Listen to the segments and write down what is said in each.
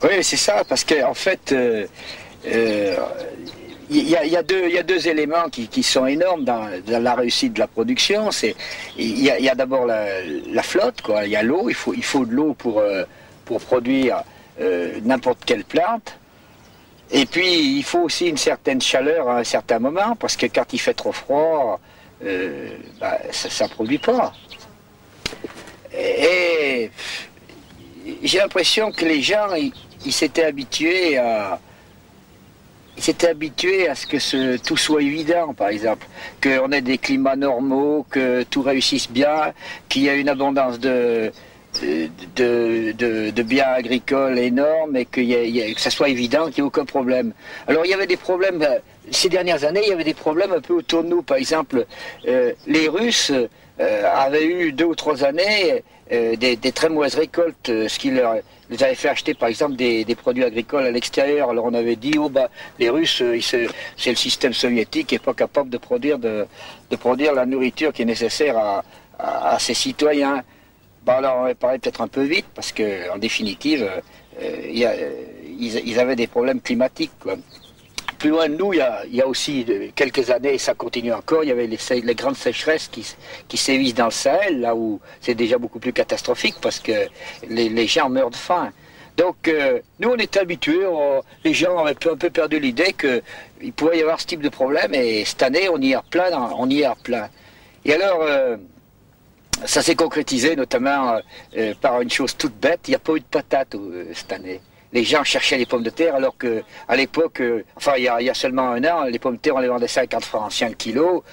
Oui, c'est ça, parce qu'en fait, il y a deux éléments qui sont énormes dans la réussite de la production. Il y a d'abord la flotte, quoi. Il y a l'eau, il faut de l'eau pour produire n'importe quelle plante. Et puis, il faut aussi une certaine chaleur à un certain moment, parce que quand il fait trop froid, ça ne produit pas. Et j'ai l'impression que les gens, ils s'étaient habitués à ce que tout soit évident, par exemple, qu'on ait des climats normaux, que tout réussisse bien, qu'il y ait une abondance de biens agricoles énormes et que ça soit évident, qu'il n'y ait aucun problème. Alors il y avait des problèmes, ces dernières années, il y avait des problèmes un peu autour de nous. Par exemple, les Russes avaient eu 2 ou 3 années des très mauvaises récoltes, ce qui les avait fait acheter par exemple des produits agricoles à l'extérieur. Alors on avait dit, oh bah les Russes, c'est le système soviétique qui n'est pas capable de produire la nourriture qui est nécessaire à ses citoyens. Bah alors on parlait peut-être un peu vite parce que en définitive, ils avaient des problèmes climatiques, quoi. Plus loin de nous, il y a aussi quelques années, et ça continue encore, il y avait les grandes sécheresses qui sévissent dans le Sahel, là où c'est déjà beaucoup plus catastrophique parce que les gens meurent de faim. Donc nous on était habitués, les gens avaient un peu perdu l'idée qu'il pouvait y avoir ce type de problème et cette année on y est plein. Et alors ça s'est concrétisé notamment par une chose toute bête, il n'y a pas eu de patates cette année. Les gens cherchaient les pommes de terre alors que à l'époque, il y a seulement un an, les pommes de terre on les vendait 50 francs anciens le kilo,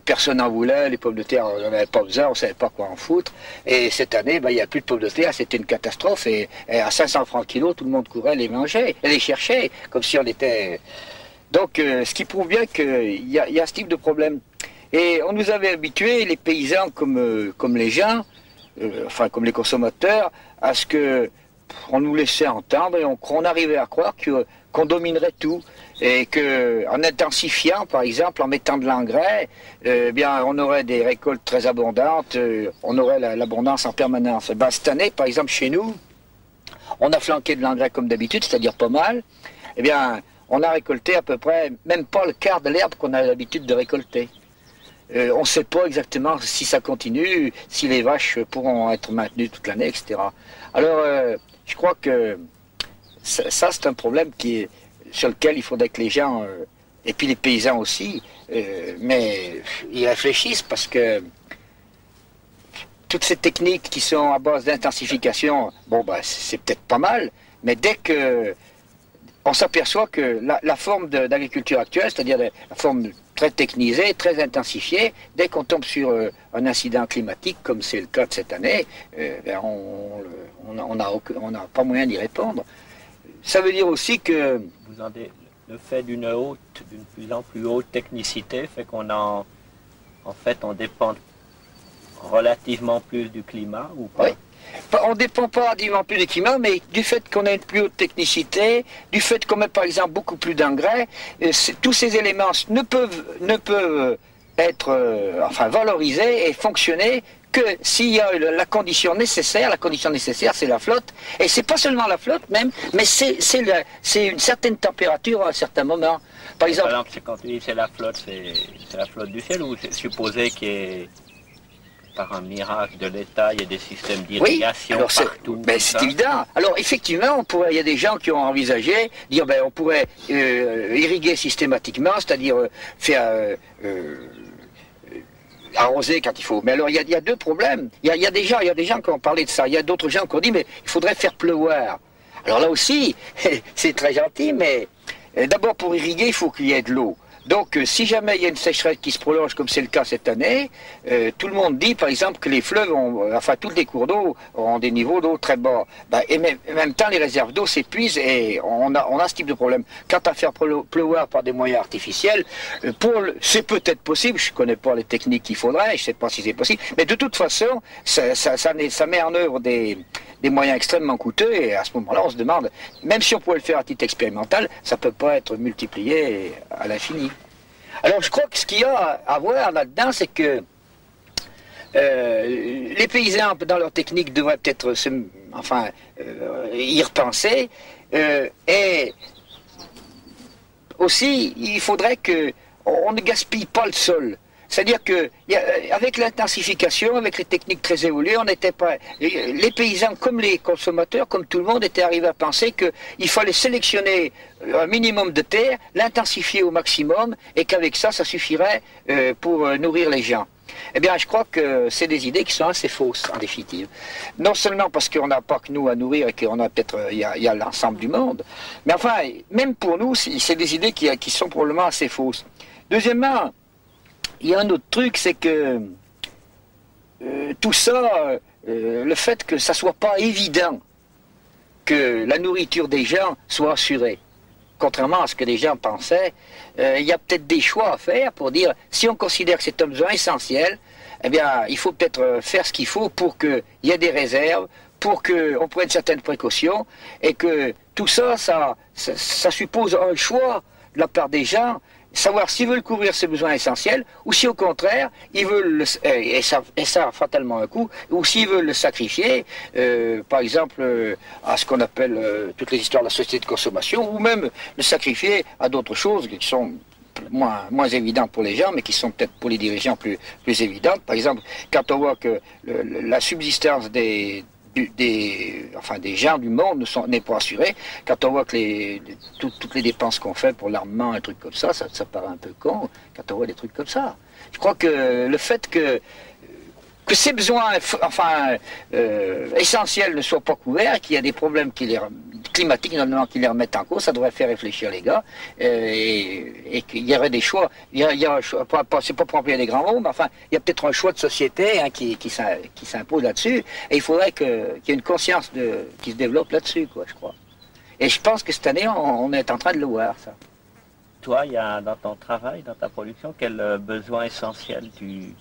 personne n'en voulait, les pommes de terre on n'en avait pas besoin, on ne savait pas quoi en foutre. Et cette année, il n'y a plus de pommes de terre, c'était une catastrophe et à 500 francs le kilo, tout le monde courait les manger, les chercher, comme si on était... Donc ce qui prouve bien qu'il y a ce type de problème. Et on nous avait habitués, les paysans comme les gens, comme les consommateurs, à ce que on nous laissait entendre et on arrivait à croire qu'on dominerait tout et qu'en intensifiant, par exemple, en mettant de l'engrais, on aurait des récoltes très abondantes, on aurait l'abondance en permanence. Et cette année, par exemple, chez nous, on a flanqué de l'engrais comme d'habitude, c'est-à-dire pas mal. On a récolté à peu près, même pas le quart de l'herbe qu'on a l'habitude de récolter. On ne sait pas exactement si ça continue, si les vaches pourront être maintenues toute l'année, etc. Alors, je crois que ça c'est un problème sur lequel il faudrait que les gens, et puis les paysans aussi, mais ils réfléchissent parce que toutes ces techniques qui sont à base d'intensification, c'est peut-être pas mal, mais dès que on s'aperçoit que la forme d'agriculture actuelle, c'est-à-dire la forme très technisée, très intensifiée, dès qu'on tombe sur un incident climatique, comme c'est le cas de cette année, on n'a pas moyen d'y répondre. Ça veut dire aussi que... Le fait d'une plus en plus haute technicité fait en fait, on dépend relativement plus du climat, ou pas? Oui. On ne dépend pas relativement plus du climat, mais du fait qu'on a une plus haute technicité, du fait qu'on met par exemple beaucoup plus d'engrais, tous ces éléments ne peuvent être valorisés et fonctionner que s'il y a la condition nécessaire c'est la flotte, et c'est pas seulement la flotte même, mais c'est une certaine température à un certain moment. Par exemple, quand tu dis c'est la flotte du ciel, ou c'est supposé qu'il y ait... Par un miracle de l'État, il y a des systèmes d'irrigation partout. C'est évident. Alors effectivement, il y a des gens qui ont envisagé dire on pourrait irriguer systématiquement, c'est-à-dire faire arroser quand il faut. Mais alors il y a deux problèmes. Il y a des gens qui ont parlé de ça. Il y a d'autres gens qui ont dit mais il faudrait faire pleuvoir. Alors là aussi, c'est très gentil, mais d'abord pour irriguer, il faut qu'il y ait de l'eau. Donc, si jamais il y a une sécheresse qui se prolonge, comme c'est le cas cette année, tout le monde dit, par exemple, que les fleuves, tous les cours d'eau ont des niveaux d'eau très bas. Et en même temps, les réserves d'eau s'épuisent et on a ce type de problème. Quant à faire pleuvoir par des moyens artificiels, c'est peut-être possible, je ne connais pas les techniques qu'il faudrait, je ne sais pas si c'est possible, mais de toute façon, ça met en œuvre des moyens extrêmement coûteux, et à ce moment-là, on se demande, même si on pouvait le faire à titre expérimental, ça ne peut pas être multiplié à l'infini. Alors je crois que ce qu'il y a à voir là-dedans, c'est que Les paysans, dans leur technique, devraient peut-être y repenser. Et aussi, il faudrait qu'on ne gaspille pas le sol. C'est-à-dire que, avec l'intensification, avec les techniques très évoluées, on n'était pas. Les paysans, comme les consommateurs, comme tout le monde, étaient arrivés à penser qu'il fallait sélectionner un minimum de terre, l'intensifier au maximum, et qu'avec ça, ça suffirait pour nourrir les gens. Eh bien, je crois que c'est des idées qui sont assez fausses, en définitive. Non seulement parce qu'on n'a pas que nous à nourrir et qu'on a peut-être, il y a l'ensemble du monde, mais enfin, même pour nous, c'est des idées qui sont probablement assez fausses. Deuxièmement, il y a un autre truc, c'est que tout ça, le fait que ça soit pas évident que la nourriture des gens soit assurée, contrairement à ce que les gens pensaient, il y a peut-être des choix à faire pour dire, si on considère que c'est un besoin essentiel, eh bien, il faut peut-être faire ce qu'il faut pour qu'il y ait des réserves, pour qu'on prenne certaines précautions, et que tout ça, ça suppose un choix de la part des gens, savoir s'ils veulent couvrir ces besoins essentiels, ou si au contraire, ils veulent, et ça a fatalement un coût, ou s'ils veulent le sacrifier, par exemple, à ce qu'on appelle toutes les histoires de la société de consommation, ou même le sacrifier à d'autres choses qui sont moins évidentes pour les gens, mais qui sont peut-être pour les dirigeants plus évidentes. Par exemple, quand on voit que la subsistance des gens du monde n'est pas assurée, quand on voit que toutes les dépenses qu'on fait pour l'armement, un truc comme ça paraît un peu con, quand on voit des trucs comme ça. Je crois que le fait que ces besoins essentiels ne soient pas couverts, qu'il y a des problèmes climatiques notamment qui les remettent en cause, ça devrait faire réfléchir les gars, et qu'il y aurait des choix. Il y a un choix, c'est pas pour employer des grands mots, mais enfin, il y a peut-être un choix de société qui s'impose là-dessus, et il faudrait qu'il y ait une conscience qui se développe là-dessus, quoi, je crois. Et je pense que cette année, on est en train de le voir, ça. Toi, il y a dans ton travail, dans ta production, quel besoin essentiel tu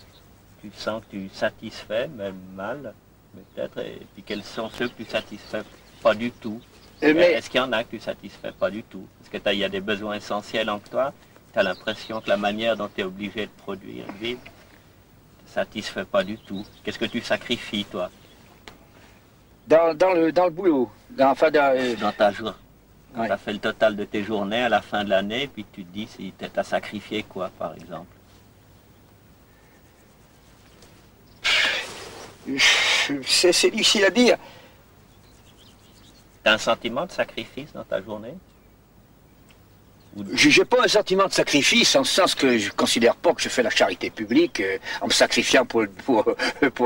sens que tu satisfais, même mal, peut-être, et puis quels sont ceux que tu satisfais pas du tout? Est-ce qu'il y en a que tu satisfais pas du tout? Est-ce qu'il y a des besoins essentiels en toi? Tu as l'impression que la manière dont tu es obligé de produire, de vivre, ne te satisfait pas du tout. Qu'est-ce que tu sacrifies, toi? Dans le boulot. Dans ta journée. Ouais. Tu as fait le total de tes journées à la fin de l'année, puis tu te dis si tu as sacrifié quoi, par exemple? C'est difficile à dire. Tu as un sentiment de sacrifice dans ta journée? Je n'ai pas un sentiment de sacrifice, en ce sens que je ne considère pas que je fais la charité publique en me sacrifiant pour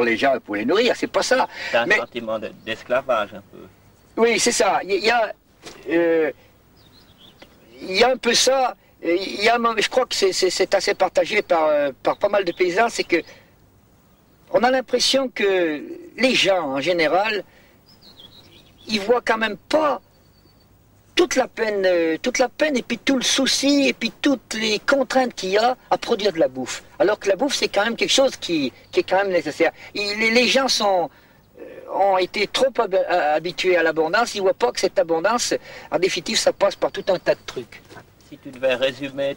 les gens et pour les nourrir, c'est pas ça. Tu as un sentiment d'esclavage un peu. Oui, c'est ça. Il y a un peu ça. Je crois que c'est assez partagé par pas mal de paysans, c'est que on a l'impression que les gens, en général, ils voient quand même pas toute la peine et puis tout le souci et puis toutes les contraintes qu'il y a à produire de la bouffe. Alors que la bouffe, c'est quand même quelque chose qui est quand même nécessaire. Les gens ont été trop habitués à l'abondance, ils ne voient pas que cette abondance, en définitive, ça passe par tout un tas de trucs. Si tu devais résumer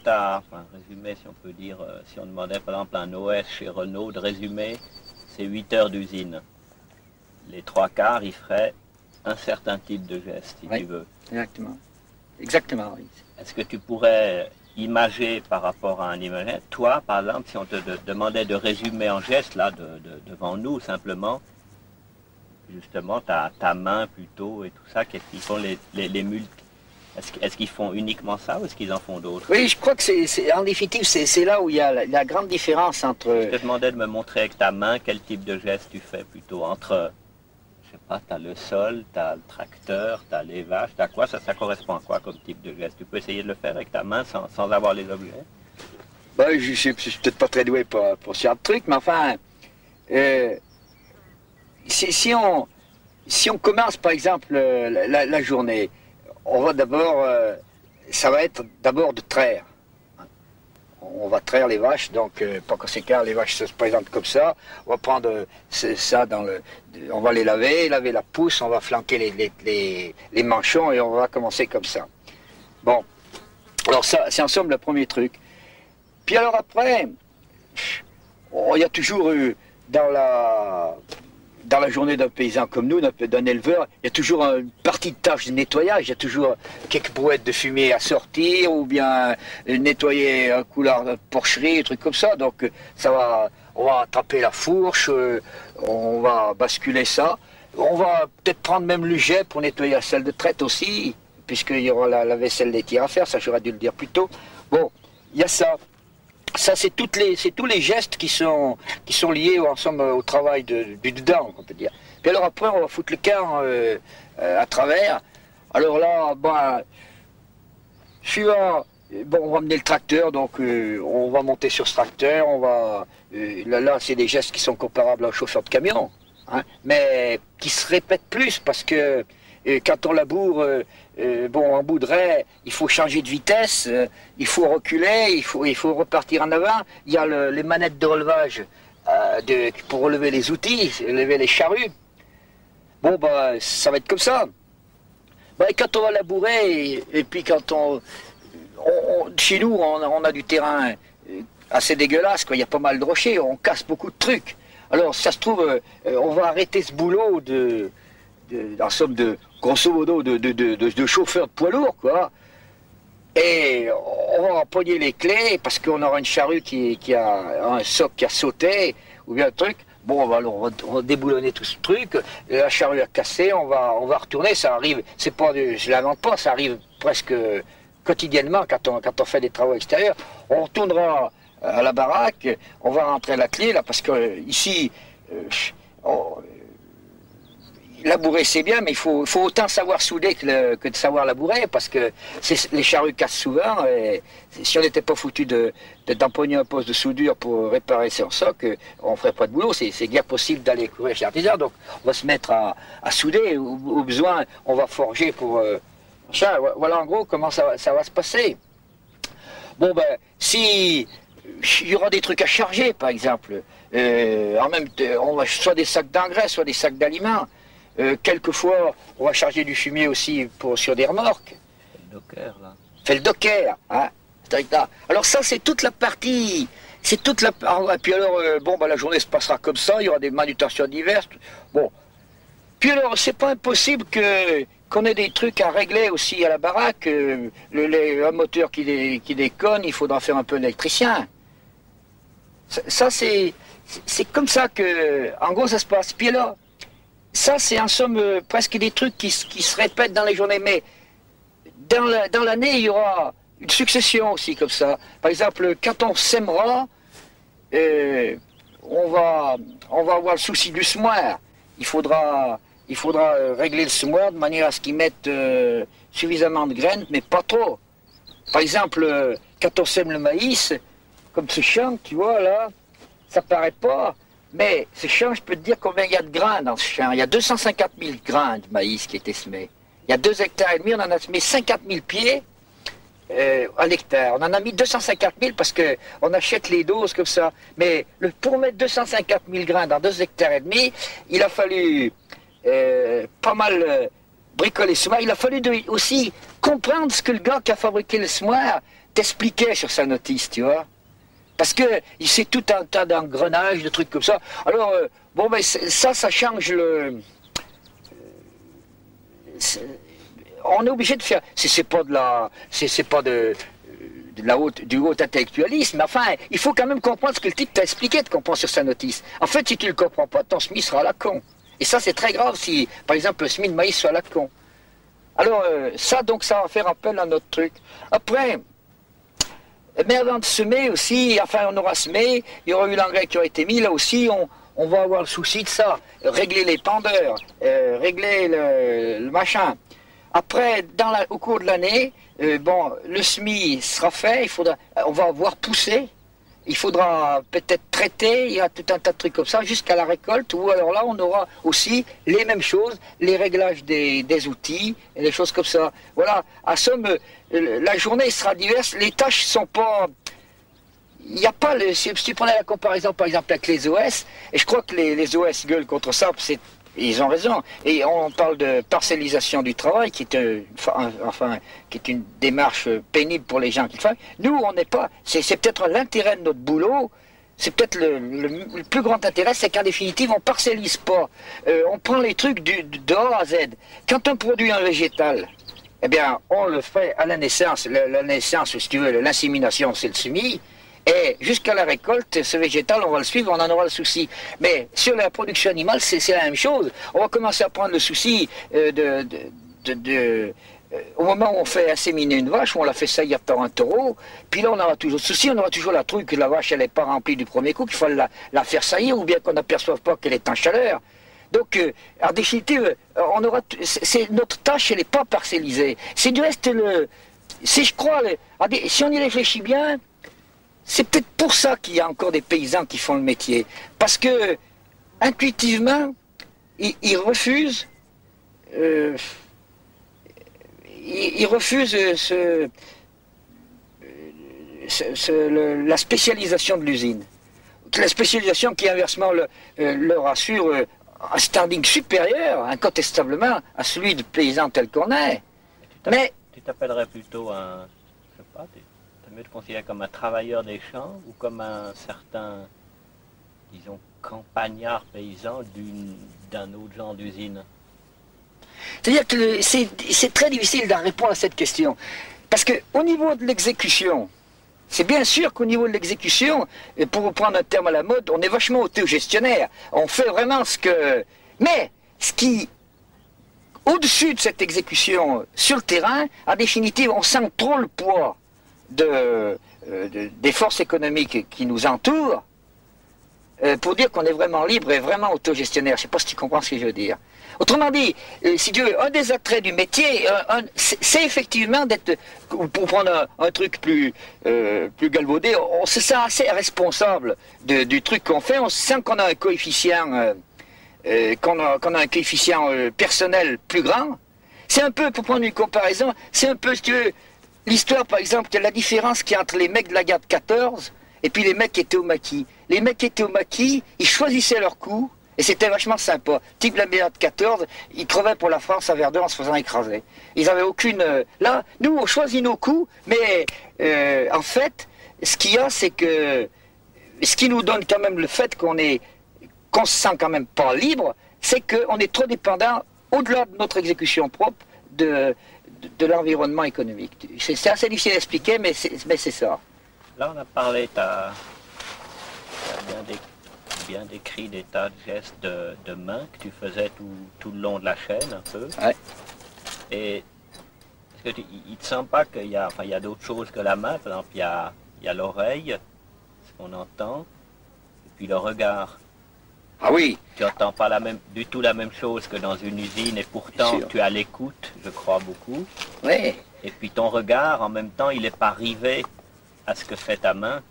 résumer si on peut dire, si on demandait par exemple à un OS chez Renault de résumer ces 8 heures d'usine, les 3/4, ils feraient un certain type de geste, si tu veux. Exactement, oui. Est-ce que tu pourrais imager par rapport à un imaginaire, toi, par exemple, si on te demandait de résumer en geste, là, devant nous, simplement, justement, ta main plutôt et tout ça, qu'est-ce qu'ils font les multi? Est-ce qu'ils font uniquement ça ou est-ce qu'ils en font d'autres? Oui, je crois que en définitive, c'est là où il y a la grande différence entre... Je te demandais de me montrer avec ta main quel type de geste tu fais plutôt entre, je sais pas, tu as le sol, tu as le tracteur, tu as les vaches, tu as quoi, ça correspond à quoi comme type de geste? Tu peux essayer de le faire avec ta main sans avoir les objets? Ben, je suis peut-être pas très doué pour ce genre de truc, mais enfin, si on commence par exemple la journée, on va d'abord, ça va être d'abord de traire. On va traire les vaches, donc par conséquent, les vaches se présentent comme ça. On va prendre ça on va les laver la pousse, on va flanquer les manchons et on va commencer comme ça. Bon, alors ça, c'est en somme le premier truc. Puis alors après, il y a toujours dans la journée d'un paysan comme nous, d'un éleveur, il y a toujours une partie de tâche de nettoyage, il y a toujours quelques brouettes de fumée à sortir, ou bien nettoyer un couloir de porcherie, des trucs comme ça. Donc on va attraper la fourche, on va basculer ça. On va peut-être prendre même le jet pour nettoyer la salle de traite aussi, puisqu'il y aura la vaisselle laitière à faire, ça j'aurais dû le dire plus tôt. Bon, il y a ça. Ça, c'est tous les gestes qui sont liés ensemble au travail du dedans, on peut dire. Puis alors après, on va foutre le camp à travers. Alors là, suivant, on va mener le tracteur, donc on va monter sur ce tracteur, là c'est des gestes qui sont comparables à un chauffeur de camion, hein, mais qui se répètent plus parce que quand on laboure, en bout de raie, il faut changer de vitesse, il faut reculer, il faut repartir en avant. Il y a les manettes de relevage pour relever les outils, lever les charrues. Bon, ça va être comme ça. Quand on va labourer, et puis quand chez nous, on a du terrain assez dégueulasse, quoi. Il y a pas mal de rochers, on casse beaucoup de trucs. Alors, ça se trouve, on va arrêter ce boulot en somme grosso modo, de chauffeur de poids lourd, quoi. Et on va empoigner les clés, parce qu'on aura une charrue qui a un soc qui a sauté, ou bien un truc. Bon, on va déboulonner tout ce truc, la charrue a cassé, on va retourner, ça arrive, je l'invente pas, ça arrive presque quotidiennement quand on fait des travaux extérieurs. On retournera à la baraque, on va rentrer la clé, là, parce que ici, labourer c'est bien, mais il faut autant savoir souder que de savoir labourer, parce que les charrues cassent souvent, et si on n'était pas foutu d'empoigner un poste de soudure pour réparer son soc, on ne ferait pas de boulot, c'est guère possible d'aller courir chez l'artisan, donc on va se mettre à souder, au besoin on va forger pour... voilà en gros comment ça va se passer. Bon si il y aura des trucs à charger par exemple, en même temps, on va soit des sacs d'engrais, soit des sacs d'aliments. Quelquefois, on va charger du fumier aussi sur des remorques. Le docker, là. Fait le docker, hein. Alors ça, c'est toute la partie... Et puis alors, la journée se passera comme ça, il y aura des manutentions diverses. Bon. Puis alors, c'est pas impossible qu'on ait des trucs à régler aussi à la baraque. Un moteur qui déconne, il faudra faire un peu d'électricien. Ça, c'est comme ça que... En gros, ça se passe. Puis alors... Ça, c'est en somme presque des trucs qui se répètent dans les journées, mais dans l'année, il y aura une succession aussi comme ça. Par exemple, quand on sèmera, on va avoir le souci du semoir. Il faudra régler le semoir de manière à ce qu'il mette suffisamment de graines, mais pas trop. Par exemple, quand on sème le maïs, comme ce champ, tu vois là, ça paraît pas. Mais ce champ, je peux te dire combien il y a de grains dans ce champ. Il y a 250 000 grains de maïs qui étaient semés. Il y a 2,5 hectares, on en a semé 50 000 pieds à l'hectare. On en a mis 250 000 parce qu'on achète les doses comme ça. Mais pour mettre 250 000 grains dans 2,5 hectares, il a fallu pas mal bricoler ce semoir. Il a fallu aussi comprendre ce que le gars qui a fabriqué le semoir t'expliquait sur sa notice, tu vois. Parce que c'est tout un tas d'engrenages, de trucs comme ça. Alors, ça change on est obligé de faire... C'est pas du haut intellectualisme, mais enfin, il faut quand même comprendre ce que le type t'a expliqué de comprendre sur sa notice. En fait, si tu ne le comprends pas, ton semis sera à la con. Et ça, c'est très grave si, par exemple, le semis de maïs soit à la con. Alors, ça va faire appel à notre truc. Après... Mais avant de semer aussi, enfin on aura semé, il y aura eu l'engrais qui aura été mis, là aussi on va avoir le souci de ça, régler les pendeurs, régler le machin. Après, au cours de l'année, le semis sera fait, on va avoir poussé, il faudra peut-être traiter, il y a tout un tas de trucs comme ça, jusqu'à la récolte, où alors là on aura aussi les mêmes choses, les réglages des outils, et des choses comme ça. Voilà, à somme, la journée sera diverse, les tâches sont pas... Il n'y a pas... Si tu prenais la comparaison par exemple avec les OS, et je crois que les OS gueulent contre ça, ils ont raison. Et on parle de parcellisation du travail, qui est une démarche pénible pour les gens qui le font. Nous, on n'est pas... C'est peut-être l'intérêt de notre boulot, c'est peut-être le plus grand intérêt, c'est qu'en définitive, on parcellise pas. On prend les trucs de A à Z. Quand on produit un végétal, eh bien, on le fait à la naissance. La naissance, si tu veux, l'insémination, c'est le semis. Et jusqu'à la récolte, ce végétal, on va le suivre, on en aura le souci. Mais sur la production animale, c'est la même chose. On va commencer à prendre le souci au moment où on fait inséminer une vache, où on la fait saillir par un taureau, puis là on aura toujours le souci, on aura toujours la trouille que la vache elle n'est pas remplie du premier coup, qu'il faut la faire saillir, ou bien qu'on n'aperçoive pas qu'elle est en chaleur. Donc, en définitive, notre tâche, elle n'est pas parcellisée. C'est du reste, si je crois, si on y réfléchit bien, c'est peut-être pour ça qu'il y a encore des paysans qui font le métier. Parce que, intuitivement, ils refusent... Ils refusent la spécialisation de l'usine. La spécialisation qui, inversement, leur assure un standing supérieur, incontestablement, à celui de paysan tel qu'on est. Mais tu t'appellerais plutôt un, je sais pas, tu mieux te considérer comme un travailleur des champs ou comme un certain, disons, campagnard paysan d'un autre genre d'usine? C'est-à-dire que c'est très difficile de répondre à cette question. Parce qu'au niveau de l'exécution, c'est bien sûr qu'au niveau de l'exécution, pour reprendre un terme à la mode, on est vachement autogestionnaire. On fait vraiment ce que... Mais ce qui, au-dessus de cette exécution sur le terrain, en définitive, on sent trop le poids des forces économiques qui nous entourent pour dire qu'on est vraiment libre et vraiment autogestionnaire. Je ne sais pas si tu comprends ce que je veux dire. Autrement dit, si tu veux, un des attraits du métier, c'est effectivement d'être, pour prendre un truc plus galvaudé, on se sent assez responsable du truc qu'on fait, on sent qu'on a un coefficient, personnel plus grand. C'est un peu, pour prendre une comparaison, c'est un peu, si tu veux, l'histoire par exemple de la différence qu'il y a entre les mecs de la garde 14 et puis les mecs qui étaient au maquis. Les mecs qui étaient au maquis, ils choisissaient leur coup. Et c'était vachement sympa. Type la brigade 14, ils crevaient pour la France à Verdun en se faisant écraser. Ils n'avaient aucune... Là, nous, on choisit nos coups, mais en fait, ce qu'il y a, c'est que... Ce qui nous donne quand même le fait qu'on se sent quand même pas libre, c'est qu'on est trop dépendant, au-delà de notre exécution propre, de l'environnement économique. C'est assez difficile à expliquer, mais c'est ça. Là, on a parlé, tu as bien décrit des tas de gestes de main que tu faisais tout le long de la chaîne, un peu. Ouais. Et est-ce que il ne te semble pas qu'il y a d'autres choses que la main? Par exemple, il y a l'oreille, ce qu'on entend, et puis le regard. Ah oui. Tu n'entends pas du tout la même chose que dans une usine, et pourtant tu as l'écoute, je crois beaucoup. Oui. Et puis ton regard, en même temps, il n'est pas rivé à ce que fait ta main,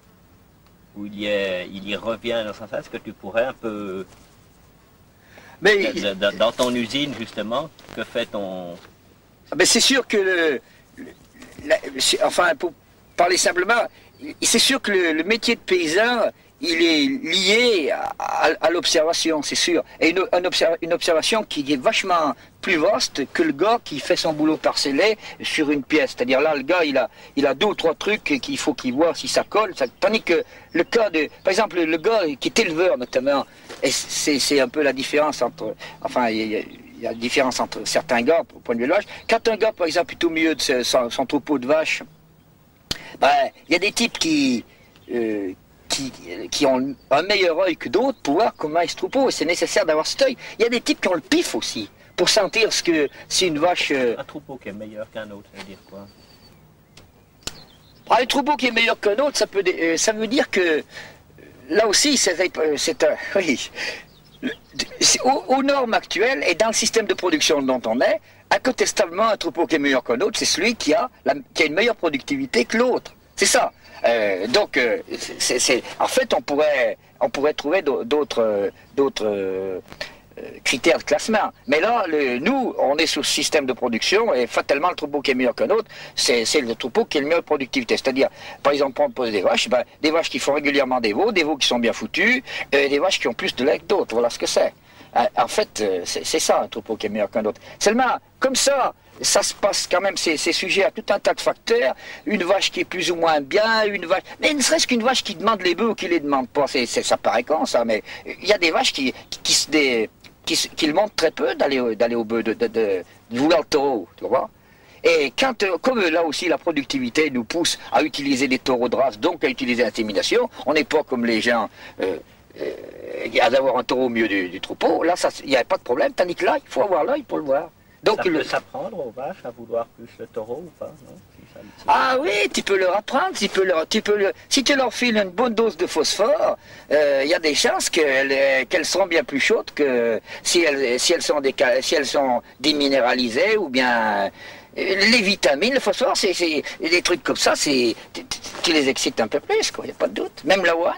où il y revient dans ce sens-là. Est-ce que tu pourrais un peu... Mais dans ton usine, justement, que fait ton... Ben c'est sûr que, enfin, pour parler simplement, c'est sûr que le métier de paysan, il est lié à l'observation, c'est sûr. Et une observation qui est vachement plus vaste que le gars qui fait son boulot parcellé sur une pièce. C'est-à-dire là, le gars, il a deux ou trois trucs qu'il faut qu'il voit si ça colle. Tandis que le cas de... Par exemple, le gars qui est éleveur, notamment, et c'est un peu la différence entre... Enfin, il y a une différence entre certains gars, au point de vue de l'âge. Quand un gars, par exemple, est au milieu de son troupeau de vaches, ben, il y a des types qui ont un meilleur œil que d'autres pour voir comment est ce troupeau, et c'est nécessaire d'avoir cet œil. Il y a des types qui ont le pif aussi, pour sentir ce que si une vache... Un troupeau qui est meilleur qu'un autre, ça veut dire quoi? Un troupeau qui est meilleur qu'un autre, ça veut dire que, là aussi, oui, aux normes actuelles, et dans le système de production dont on est, incontestablement, un troupeau qui est meilleur qu'un autre, c'est celui qui a une meilleure productivité que l'autre. C'est ça. Donc, en fait, on pourrait trouver d'autres critères de classement. Mais là, nous, on est sous le système de production et fatalement, le troupeau qui est meilleur qu'un autre, c'est le troupeau qui a une meilleure productivité. C'est-à-dire, par exemple, on pose des vaches qui font régulièrement des veaux qui sont bien foutus, des vaches qui ont plus de lait que d'autres. Voilà ce que c'est. En fait, c'est ça un troupeau qui est meilleur qu'un autre. Seulement, comme ça se passe quand même, c'est sujet à tout un tas de facteurs. Une vache qui est plus ou moins bien, une vache... Mais ne serait-ce qu'une vache qui demande les bœufs ou qui les demande pas, ça paraît con ça, mais il y a des vaches qui le montrent très peu d'aller au bœuf, de vouloir le taureau, tu vois. Et quand, comme là aussi la productivité nous pousse à utiliser des taureaux de race, donc à utiliser l'insémination, on n'est pas comme les gens... à d'avoir un taureau au milieu du troupeau, là il n'y a pas de problème, tandis que là, il faut avoir l'œil pour le voir. Donc, ça peut s'apprendre aux vaches à vouloir plus le taureau ou pas, non? Ah oui, tu peux leur apprendre, si tu leur files une bonne dose de phosphore, il y a des chances qu'elles seront bien plus chaudes que si elles sont déminéralisées ou bien... Les vitamines, le phosphore, c'est des trucs comme ça, tu les excites un peu plus, quoi, il n'y a pas de doute. Même l'avoine.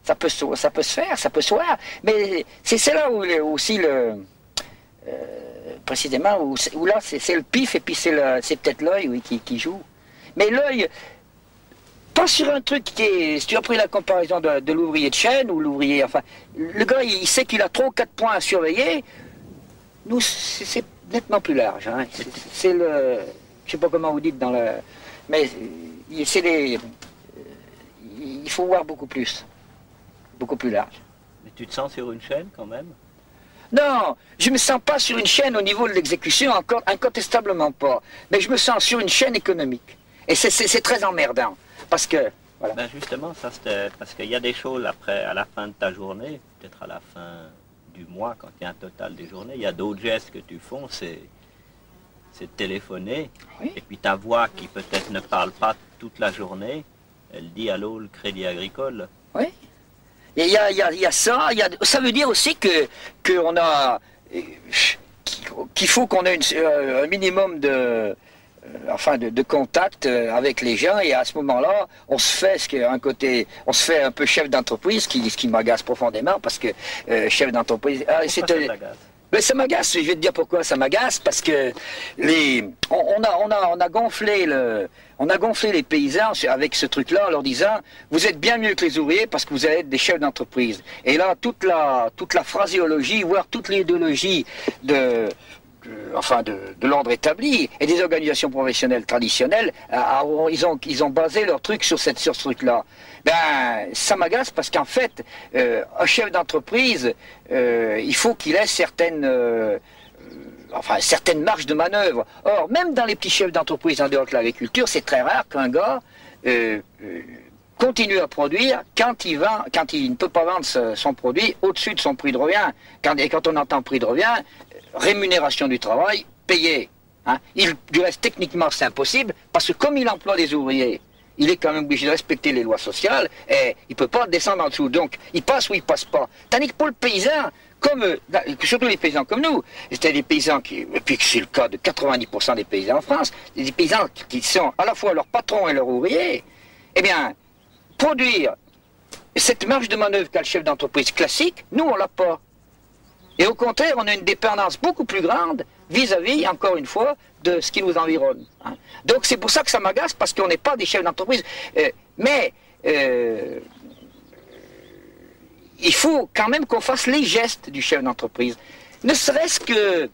Ça peut se faire, ça peut se voir. Mais c'est là où aussi précisément, où là c'est le pif et puis c'est peut-être l'œil oui, qui joue. Mais l'œil, pas sur un truc qui est... Si tu as pris la comparaison de l'ouvrier de chaîne ou l'ouvrier... Enfin, le gars, il sait qu'il a 3 ou 4 points à surveiller. Nous, c'est nettement plus large. Hein. C'est le... Je sais pas comment vous dites dans le... Mais c'est les... Il faut voir beaucoup plus. Beaucoup plus large. Mais tu te sens sur une chaîne quand même? Non, je ne me sens pas sur une chaîne au niveau de l'exécution, encore incontestablement pas. Mais je me sens sur une chaîne économique. Et c'est très emmerdant. Parce que... Voilà. Ben justement, ça c'était... Parce qu'il y a des choses après, à la fin de ta journée, peut-être à la fin du mois, quand il y a un total des journées, il y a d'autres gestes que tu fais, c'est téléphoner. Oui. Et puis ta voix qui peut-être ne parle pas toute la journée, elle dit allô le Crédit Agricole. Oui. Il y a ça, ça veut dire aussi qu'on a, qu'il faut qu'on ait un minimum de contact avec les gens et à ce moment-là, on se fait un peu chef d'entreprise, ce qui m'agace profondément parce que chef d'entreprise, mais ça m'agace, je vais te dire pourquoi ça m'agace, parce que on a gonflé les paysans avec ce truc-là en leur disant vous êtes bien mieux que les ouvriers parce que vous allez être des chefs d'entreprise. Et là, toute la phraséologie, voire toute l'idéologie de l'ordre établi et des organisations professionnelles traditionnelles, ils ont basé leur truc sur ce truc-là. Ben, ça m'agace parce qu'en fait, un chef d'entreprise, il faut qu'il ait certaines marges de manœuvre. Or, même dans les petits chefs d'entreprise en dehors de l'agriculture, c'est très rare qu'un gars continue à produire quand il ne peut pas vendre son produit au-dessus de son prix de revient. Quand on entend prix de revient, rémunération du travail, payé. Hein. Du reste, techniquement, c'est impossible, parce que comme il emploie des ouvriers, il est quand même obligé de respecter les lois sociales, et il ne peut pas descendre en dessous. Donc, il passe ou il passe pas. Tandis que pour le paysan, surtout les paysans comme nous, c'était des paysans et puis c'est le cas de 90% des paysans en France, des paysans qui sont à la fois leurs patrons et leurs ouvriers, eh bien, produire cette marge de manœuvre qu'a le chef d'entreprise classique, nous, on l'a pas. Et au contraire, on a une dépendance beaucoup plus grande vis-à-vis, encore une fois, de ce qui nous environne. Hein. Donc c'est pour ça que ça m'agace, parce qu'on n'est pas des chefs d'entreprise. Mais il faut quand même qu'on fasse les gestes du chef d'entreprise. Ne serait-ce que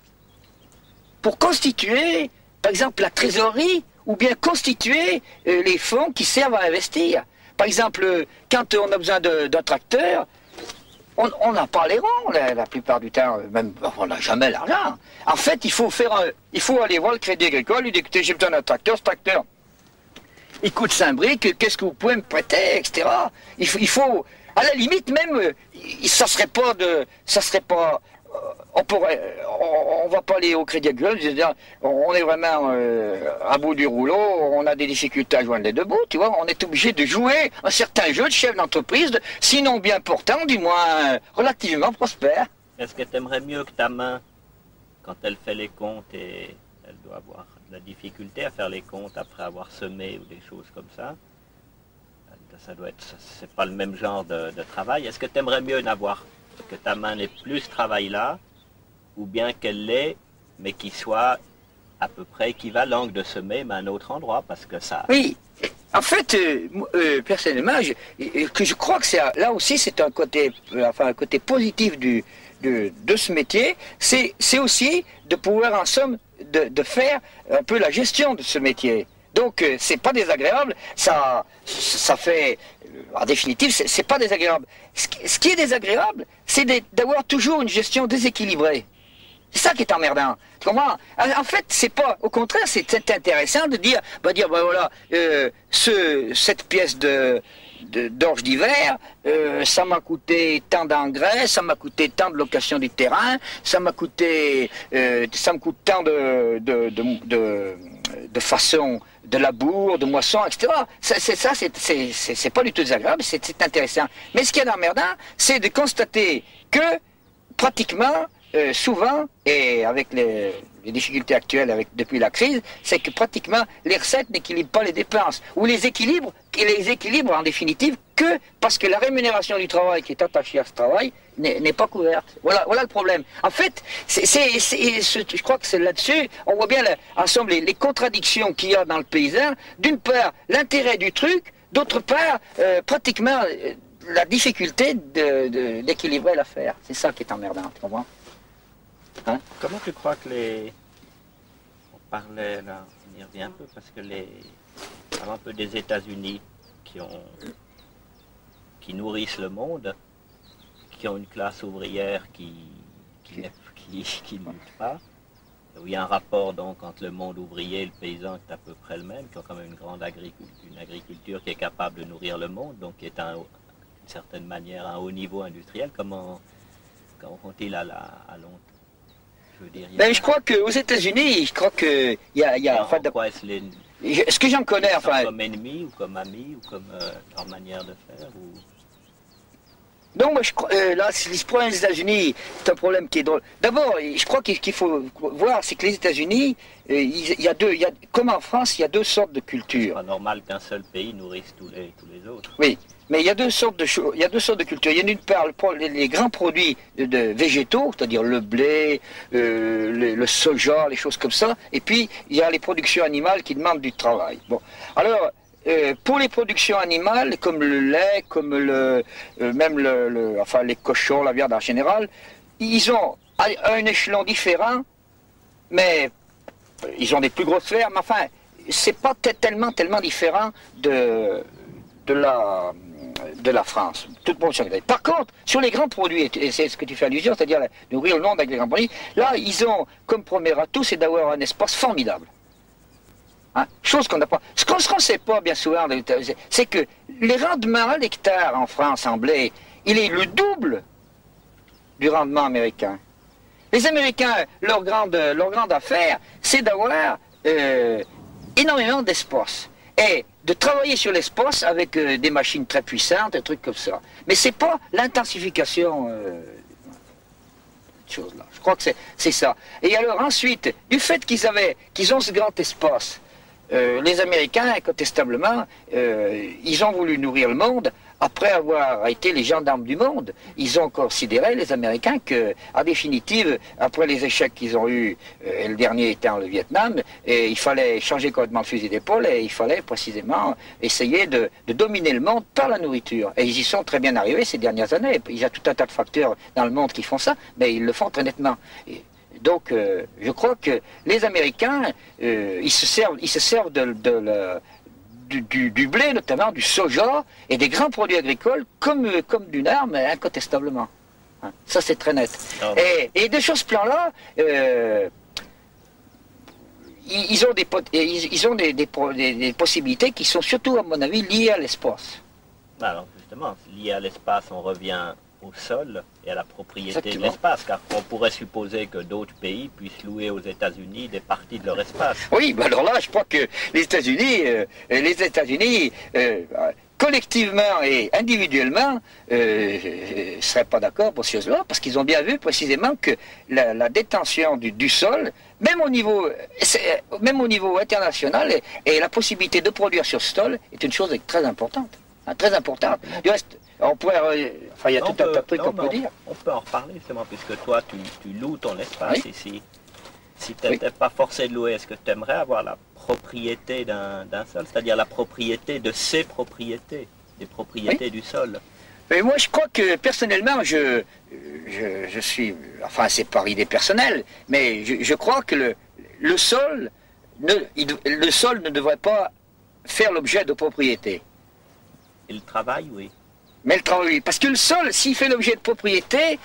pour constituer, par exemple, la trésorerie, ou bien constituer les fonds qui servent à investir. Par exemple, quand on a besoin d'un tracteur, on n'a pas les ronds la plupart du temps, même on n'a jamais l'argent. En fait, il faut aller voir le Crédit Agricole, lui dire écoutez, j'ai besoin d'un tracteur, ce tracteur, il coûte 5 briques, qu'est-ce que vous pouvez me prêter, etc. Il faut, à la limite même, ça serait pas, on va pas aller au Crédit Agricole, c'est-à-dire, on est vraiment à bout du rouleau, on a des difficultés à joindre les deux bouts, tu vois, on est obligé de jouer un certain jeu de chef d'entreprise, sinon bien portant, du moins relativement prospère. Est-ce que tu aimerais mieux que ta main, quand elle fait les comptes, et elle doit avoir de la difficulté à faire les comptes après avoir semé ou des choses comme ça, c'est pas le même genre de travail, est-ce que tu aimerais mieux que ta main n'ait plus ce travail-là, ou bien qu'elle l'ait, mais qu'il soit à peu près équivalent de semer, mais à un autre endroit, parce que ça... Oui, en fait, personnellement, je crois que là aussi c'est un côté positif du de ce métier, c'est aussi de pouvoir, en somme, de faire un peu la gestion de ce métier. Donc, c'est pas désagréable, ça fait, en définitive, c'est pas désagréable. Ce qui est désagréable, c'est d'avoir toujours une gestion déséquilibrée. C'est ça qui est emmerdant. Tu comprends? En fait, c'est pas, au contraire, c'est intéressant de dire, ben voilà, cette pièce d'orge d'hiver, ça m'a coûté tant d'engrais, ça m'a coûté tant de location du terrain, ça me coûte tant de façon de labour, de moisson, etc. C'est pas du tout désagréable, c'est intéressant. Mais ce qui est emmerdant, c'est de constater que, pratiquement, souvent, et avec les difficultés actuelles depuis la crise, c'est que pratiquement les recettes n'équilibrent pas les dépenses, ou les équilibrent en définitive que parce que la rémunération du travail qui est attachée à ce travail n'est pas couverte. Voilà le problème. En fait, je crois que c'est là-dessus, on voit bien ensemble les contradictions qu'il y a dans le paysan. D'une part, l'intérêt du truc, d'autre part, pratiquement la difficulté d'équilibrer l'affaire. C'est ça qui est emmerdant, tu comprends? Hein? Comment tu crois que on parlait là, on y revient un peu parce que on parle un peu des États-Unis qui nourrissent le monde, qui ont une classe ouvrière qui ne lutte pas, où il y a un rapport donc entre le monde ouvrier et le paysan qui est à peu près le même, qui ont quand même une agriculture qui est capable de nourrir le monde, donc qui est d'une certaine manière un haut niveau industriel. Comment font-ils à long? Je crois qu'aux États-Unis, il y a enfin, ce que j'en connais, enfin, comme ennemis ou comme amis ou comme leur manière de faire ou... Non, moi je crois, là, si le problème des États-Unis, c'est un problème qui est drôle. D'abord, je crois qu'il faut voir, c'est que les États-Unis, comme en France, il y a deux sortes de cultures. C'est pas normal qu'un seul pays nourrisse tous les autres. Oui, mais il y a deux sortes de choses, il y a deux sortes de cultures. Il y a d'une part les grands produits de végétaux, c'est-à-dire le blé, le soja, les choses comme ça, et puis il y a les productions animales qui demandent du travail. Bon, alors... pour les productions animales, comme le lait, comme même enfin les cochons, la viande en général, ils ont un échelon différent, mais ils ont des plus grosses fermes. Enfin, c'est pas tellement différent de la France. Toute production. Par contre, sur les grands produits, et c'est ce que tu fais allusion, c'est-à-dire nourrir le monde avec les grands produits, là, ils ont comme premier atout, c'est d'avoir un espace formidable. Hein? Chose qu'on n'a pas. Ce qu'on ne sait pas bien souvent, c'est que les rendements à l'hectare en France en blé, il est le double du rendement américain. Les Américains, leur grande affaire, c'est d'avoir énormément d'espace. Et de travailler sur l'espace avec des machines très puissantes, des trucs comme ça. Mais c'est pas l'intensification chose-là. Je crois que c'est ça. Et alors ensuite, du fait qu'ils ont ce grand espace, les Américains, incontestablement, ils ont voulu nourrir le monde après avoir été les gendarmes du monde. Ils ont considéré, les Américains, que, en définitive, après les échecs qu'ils ont eus, et le dernier étant le Vietnam, il fallait changer complètement le fusil d'épaule et il fallait précisément essayer de dominer le monde par la nourriture. Et ils y sont très bien arrivés ces dernières années. Il y a tout un tas de facteurs dans le monde qui font ça, mais ils le font très nettement. Donc, je crois que les Américains, ils se servent du blé, notamment du soja, et des grands produits agricoles comme d'une arme, incontestablement. Hein, ça, c'est très net. Oh. Et de sur ce plan-là, ils ont des possibilités qui sont surtout, à mon avis, liées à l'espace. Alors, justement, liées à l'espace, on revient au sol et à la propriété de l'espace, car on pourrait supposer que d'autres pays puissent louer aux États-Unis des parties de leur espace. Oui, ben alors là, je crois que les États-Unis, collectivement et individuellement, ne seraient pas d'accord pour ce chose-là, parce qu'ils ont bien vu précisément que la détention du sol, même au niveau international, et la possibilité de produire sur ce sol est une chose très importante. Hein, très importante. Du reste, on pourrait, enfin, il y a tout un tas de trucs qu'on peut dire. On peut en reparler justement, puisque toi, tu loues ton espace ici. Si tu n'étais pas forcé de louer, est-ce que tu aimerais avoir la propriété d'un sol, c'est-à-dire la propriété de ses propriétés, des propriétés du sol? Mais moi, je crois que personnellement, je suis, enfin, c'est par idée personnelle, mais je crois que le sol ne devrait pas faire l'objet de propriété. Et le travail, oui. Mais le travail, oui. Parce que le sol, s'il fait l'objet de propriété,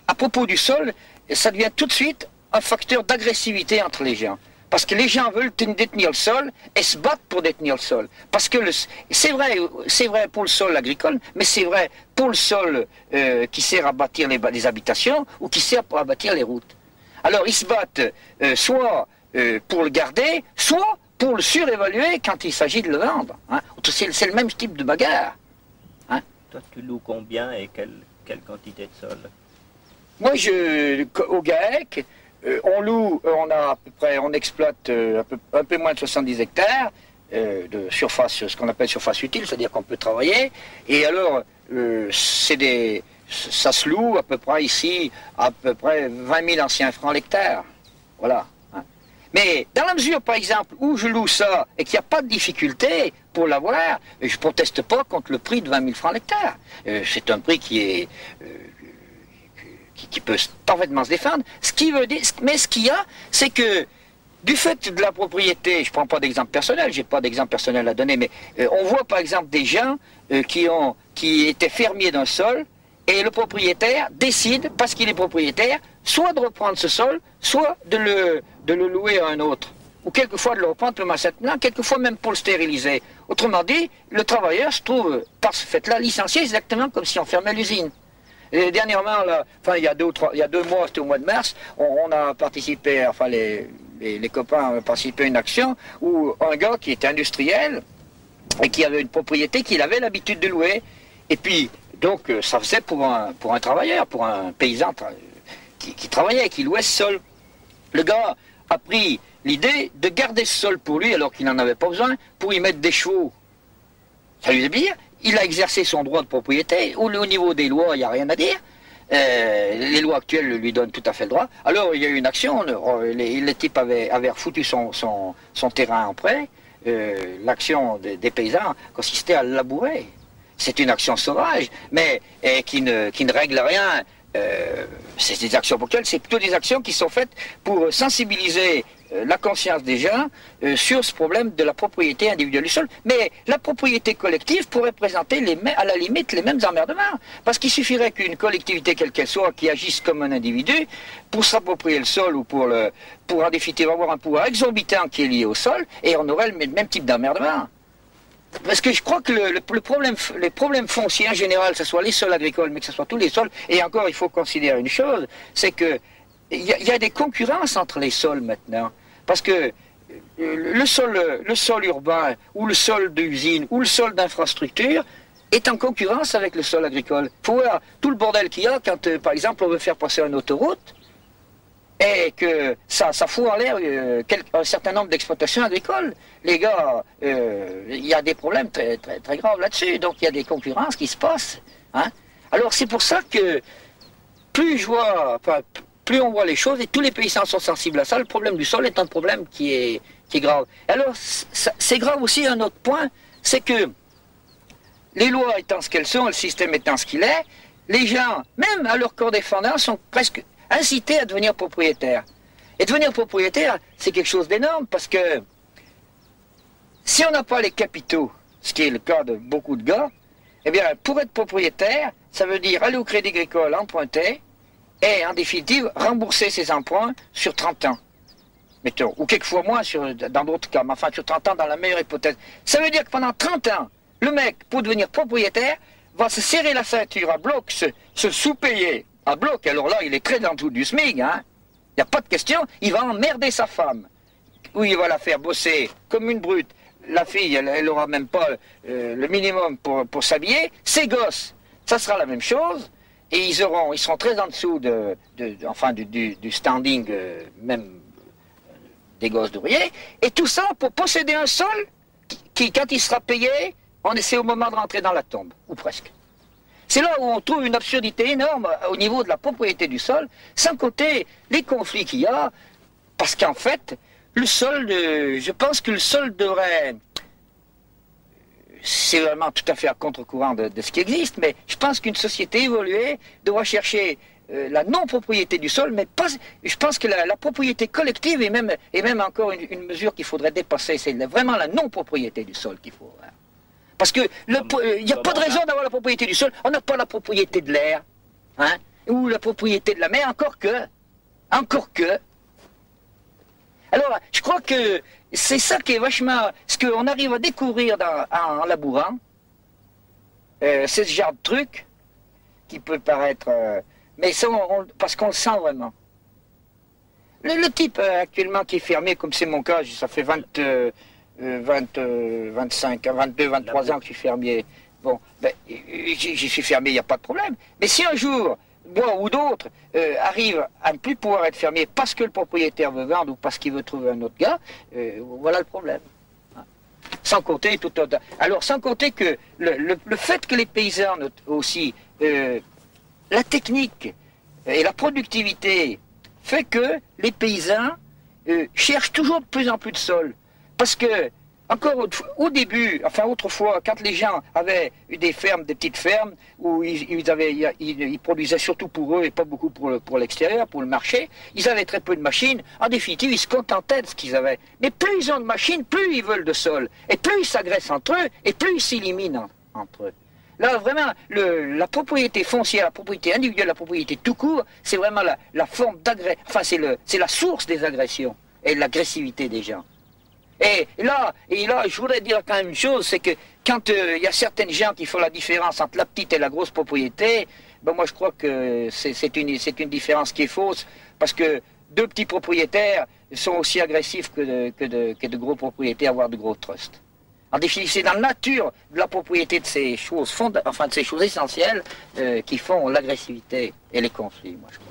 à propos du sol, ça devient tout de suite un facteur d'agressivité entre les gens. Parce que les gens veulent détenir le sol et se battent pour détenir le sol. Parce que c'est vrai pour le sol agricole, mais c'est vrai pour le sol qui sert à bâtir les habitations ou qui sert à bâtir les routes. Alors ils se battent soit pour le garder, soit pour le surévaluer quand il s'agit de le vendre. Hein. C'est le même type de bagarre. Hein. Toi, tu loues combien et quelle quantité de sol? Moi, au GAEC, on exploite un peu moins de 70 hectares de surface, ce qu'on appelle surface utile, c'est-à-dire qu'on peut travailler. Et alors, ça se loue à peu près ici, à peu près 20 000 anciens francs l'hectare. Voilà. Hein. Mais dans la mesure, par exemple, où je loue ça et qu'il n'y a pas de difficulté pour l'avoir, je ne proteste pas contre le prix de 20 000 francs l'hectare. C'est un prix qui peut parfaitement se défendre. Mais ce qu'il y a, c'est que du fait de la propriété, je ne prends pas d'exemple personnel, je n'ai pas d'exemple personnel à donner, mais on voit par exemple des gens qui étaient fermiers d'un sol, et le propriétaire décide, parce qu'il est propriétaire, soit de reprendre ce sol, soit de le louer à un autre. Ou quelquefois de le reprendre pour maintenant, quelquefois même pour le stériliser. Autrement dit, le travailleur se trouve, par ce fait-là, licencié exactement comme si on fermait l'usine. Et dernièrement, là, enfin, il y a 2 mois, c'était au mois de mars, on a participé, enfin les copains ont participé à une action où un gars qui était industriel et qui avait une propriété qu'il avait l'habitude de louer. Et puis, donc, ça faisait pour un travailleur, pour un paysan qui travaillait, qui louait ce sol. Le gars a pris l'idée de garder ce sol pour lui, alors qu'il n'en avait pas besoin, pour y mettre des chevaux. Ça lui veut dire, il a exercé son droit de propriété, au niveau des lois, il n'y a rien à dire. Les lois actuelles lui donnent tout à fait le droit. Alors, il y a eu une action, le type avait refoutu son terrain en prêt. L'action des paysans consistait à le labourer. C'est une action sauvage, mais qui ne règle rien. C'est des actions ponctuelles, c'est plutôt des actions qui sont faites pour sensibiliser la conscience des gens sur ce problème de la propriété individuelle du sol. Mais la propriété collective pourrait présenter à la limite les mêmes emmerdements. Parce qu'il suffirait qu'une collectivité, quelle qu'elle soit, qui agisse comme un individu, pour s'approprier le sol ou pour en définitive avoir un pouvoir exorbitant qui est lié au sol, et on aurait le même type d'emmerdement. Parce que je crois que les problèmes fonciers en général, que ce soit les sols agricoles, mais que ce soit tous les sols, et encore il faut considérer une chose, c'est que il y a des concurrences entre les sols maintenant. Parce que le sol urbain, ou le sol d'usine, ou le sol d'infrastructure, est en concurrence avec le sol agricole. Il faut voir tout le bordel qu'il y a quand, par exemple, on veut faire passer une autoroute, et que ça fout en l'air un certain nombre d'exploitations agricoles. Les gars, il y a des problèmes très, très, très graves là-dessus, donc il y a des concurrences qui se passent. Hein. Alors c'est pour ça que plus on voit les choses, et tous les paysans sont sensibles à ça, le problème du sol est un problème qui est grave. Alors c'est grave aussi un autre point, c'est que les lois étant ce qu'elles sont, le système étant ce qu'il est, les gens, même à leur corps défendant, sont presque incités à devenir propriétaires. Et devenir propriétaire, c'est quelque chose d'énorme, parce que si on n'a pas les capitaux, ce qui est le cas de beaucoup de gars, eh bien, pour être propriétaire, ça veut dire aller au Crédit Agricole, emprunter, et en définitive, rembourser ses emprunts sur 30 ans. Mettons, ou quelquefois moins dans d'autres cas, mais enfin sur 30 ans dans la meilleure hypothèse. Ça veut dire que pendant 30 ans, le mec, pour devenir propriétaire, va se serrer la ceinture à bloc, se sous-payer à bloc. Alors là, il est très en dessous du SMIC, hein. Il n'y a pas de question, il va emmerder sa femme. Ou il va la faire bosser comme une brute. La fille, elle n'aura même pas le minimum pour s'habiller. Ses gosses, ça sera la même chose. Et ils seront très en dessous du standing même des gosses d'ouvriers. Et tout ça pour posséder un sol qui, quand il sera payé, c'est au moment de rentrer dans la tombe, ou presque. C'est là où on trouve une absurdité énorme au niveau de la propriété du sol, sans compter les conflits qu'il y a, parce qu'en fait, le sol, je pense que le sol devrait... c'est vraiment tout à fait à contre-courant de ce qui existe, mais je pense qu'une société évoluée doit chercher la non-propriété du sol, mais pas, je pense que la propriété collective est même encore une mesure qu'il faudrait dépasser. C'est vraiment la non-propriété du sol qu'il faut. Hein. Parce que il n'y a pas de raison d'avoir la propriété du sol. On n'a pas la propriété de l'air, hein, ou la propriété de la mer, encore que. Alors, je crois que c'est ça qui est vachement... Ce qu'on arrive à découvrir en labourant, c'est ce genre de truc qui peut paraître... mais ça, parce qu'on le sent vraiment. Le type actuellement qui est fermé, comme c'est mon cas, ça fait 25, 22, 23 ans que je suis fermier. Bon, ben, j'y suis fermé, il n'y a pas de problème. Mais si un jour, moi ou d'autres, arrivent à ne plus pouvoir être fermiers parce que le propriétaire veut vendre ou parce qu'il veut trouver un autre gars, voilà le problème. Sans compter tout autre. Alors, sans compter que le fait que les paysans aussi, la technique et la productivité fait que les paysans cherchent toujours de plus en plus de sol. Parce que, encore au début, enfin autrefois, quand les gens avaient des fermes, des petites fermes, où ils produisaient surtout pour eux et pas beaucoup pour l'extérieur, pour le marché, ils avaient très peu de machines. En définitive, ils se contentaient de ce qu'ils avaient. Mais plus ils ont de machines, plus ils veulent de sol. Et plus ils s'agressent entre eux, et plus ils s'éliminent entre eux. Là, vraiment, la propriété foncière, la propriété individuelle, la propriété tout court, c'est vraiment la forme d'agression, enfin c'est la source des agressions et de l'agressivité des gens. Et là, je voudrais dire quand même une chose, c'est que quand il y a certaines gens qui font la différence entre la petite et la grosse propriété, ben moi je crois que c'est une différence qui est fausse, parce que deux petits propriétaires sont aussi agressifs que de gros propriétaires, voire de gros trusts. En définitive, c'est dans la nature de la propriété de ces choses, de ces choses essentielles qui font l'agressivité et les conflits, moi je crois.